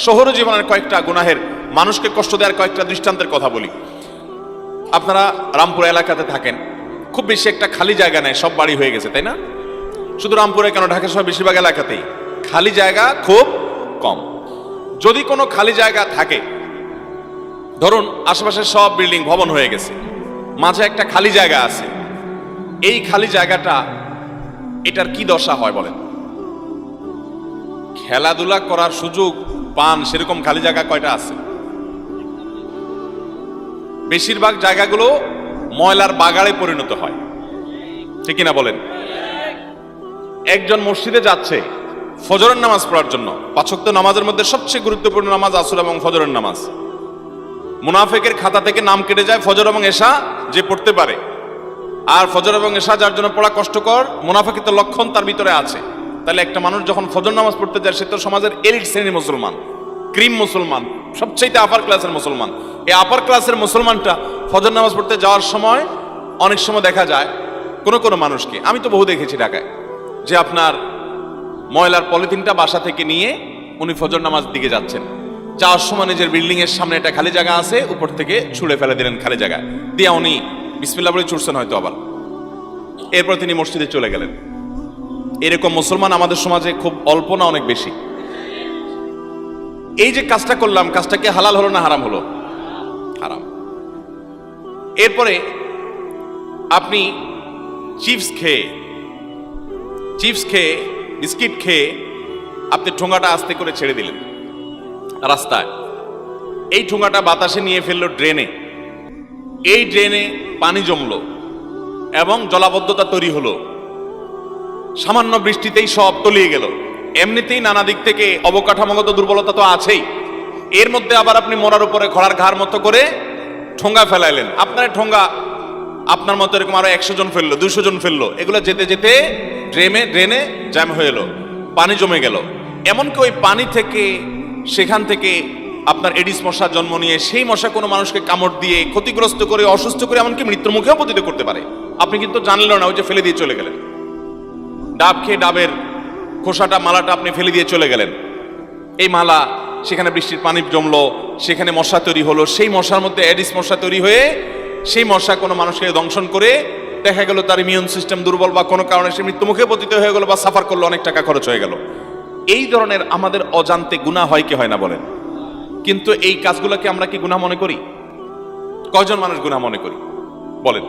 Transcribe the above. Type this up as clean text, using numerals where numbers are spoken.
শহর জীবনের কয়েকটা গুনাহের, মানুষকে কষ্ট দেওয়ার কয়েকটা দৃষ্টান্তের কথা বলি। আপনারা রামপুরা এলাকাতে থাকেন, খুব বেশি একটা খালি জায়গা নেই, সব বাড়ি হয়ে গেছে, তাই না? শুধু রামপুরে কেন, ঢাকা শহর বেশিরভাগ এলাকাতেই খালি জায়গা খুব কম। যদি কোনো খালি জায়গা থাকে, ধরুন আশেপাশে সব বিল্ডিং ভবন হয়ে গেছে, মাঝে একটা খালি জায়গা আছে, এই খালি জায়গাটা এটার কি দশা হয় বলেন? খেলাধুলা করার সুযোগ পান সেরকম খালি জায়গা কয়টা আছে? বেশিরভাগ জায়গাগুলো ময়লার বাগাড়ে পরিণত হয়, ঠিক কিনা বলেন? একজন মসজিদে যাচ্ছে ফজরের নামাজ পড়ার জন্য, 5 ওয়াক্ত নামাজের মধ্যে সবচেয়ে গুরুত্বপূর্ণ নামাজ আসর এবং ফজরের নামাজ। মুনাফিকের খাতা থেকে নাম কেটে যায় ফজর এবং এশা যে পড়তে পারে, আর ফজর এবং এশা যার জন্য পড়া কষ্টকর, মুনাফিকের লক্ষণ তার ভিতরে আছে। তাহলে একটা মানুষ যখন ফজর নামাজ পড়তে যায়, সে তো সমাজের এলিট শ্রেণীর মুসলমান, ক্রিম মুসলমান, সবচেয়ে আপার ক্লাসের মুসলমান। এই আপার ক্লাসের মুসলমানটা ফজর নামাজ পড়তে যাওয়ার সময় অনেক সময় দেখা যায় কোনো মানুষকে, আমি তো বহু দেখেছি ঢাকায়, যে আপনার ময়লার পলিথিনটা বাসা থেকে নিয়ে উনি ফজর নামাজ দিকে যাচ্ছেন, যাওয়ার সময় নিজের বিল্ডিং এর সামনে একটা খালি জায়গা আছে, উপর থেকে ছুঁড়ে ফেলে দিলেন খালি জায়গায় দিয়ে, উনি বিসমিল্লাহ বলে ছুটছেন হয়তো, আবার এরপর তিনি মসজিদে চলে গেলেন। এরকম মুসলমান আমাদের সমাজে খুব অল্প না অনেক বেশি? এই যে কাজটা করলাম, কাজটা কি হালাল হলো না হারাম হলো? হারাম। এরপরে আপনি চিপস খেয়ে বিস্কিট খেয়ে আপনি ঠোঙাটা আস্তে করে ছেড়ে দিলেন রাস্তায়, এই ঠোঙাটা বাতাসে নিয়ে ফেললো ড্রেনে, এই ড্রেনে পানি জমলো এবং জলাবদ্ধতা তৈরি হলো, সামান্য বৃষ্টিতেই সব তলিয়ে গেল। এমনিতেই নানা দিক থেকে অবকাঠামোগত দুর্বলতা তো আছেই, এর মধ্যে আবার আপনি মরার উপরে খড়ার ঘাড় মতো করে ঠোঙ্গা ফেলাইলেন। আপনার ঠোঙ্গা আপনার মতো এরকম আরো 100 জন ফেললো, 200 জন ফেললো, এগুলো যেতে যেতে ড্রেনে জ্যাম হয়ে এলো, পানি জমে গেল। এমনকি ওই পানি থেকে, সেখান থেকে আপনার এডিস মশা জন্ম নিয়ে, সেই মশা কোনো মানুষকে কামড় দিয়ে ক্ষতিগ্রস্ত করে, অসুস্থ করে, এমনকি মৃত্যুর মুখেও পতিত করতে পারে। আপনি কিন্তু জানলেন না, ওই যে ফেলে দিয়ে চলে গেলেন। ডাব খেয়ে ডাবের খোসাটা, মালাটা আপনি ফেলে দিয়ে চলে গেলেন, এই মালা সেখানে বৃষ্টির পানি জমলো, সেখানে মশা তৈরি হলো, সেই মশার মধ্যে এডিস মশা তৈরি হয়ে সেই মশা কোনো মানুষকে দংশন করে দেখা গেল তার ইমিউন সিস্টেম দুর্বল, বা কোনো কারণে সে মৃত্যুমুখে পতিত হয়ে গেল, বা সাফার করলো, অনেক টাকা খরচ হয়ে গেল। এই ধরনের আমাদের অজান্তে গুনাহ হয় কি হয় না বলেন? কিন্তু এই কাজগুলোকে আমরা কি গুনাহ মনে করি? কয়জন মানুষ গুনাহ মনে করি বলেন?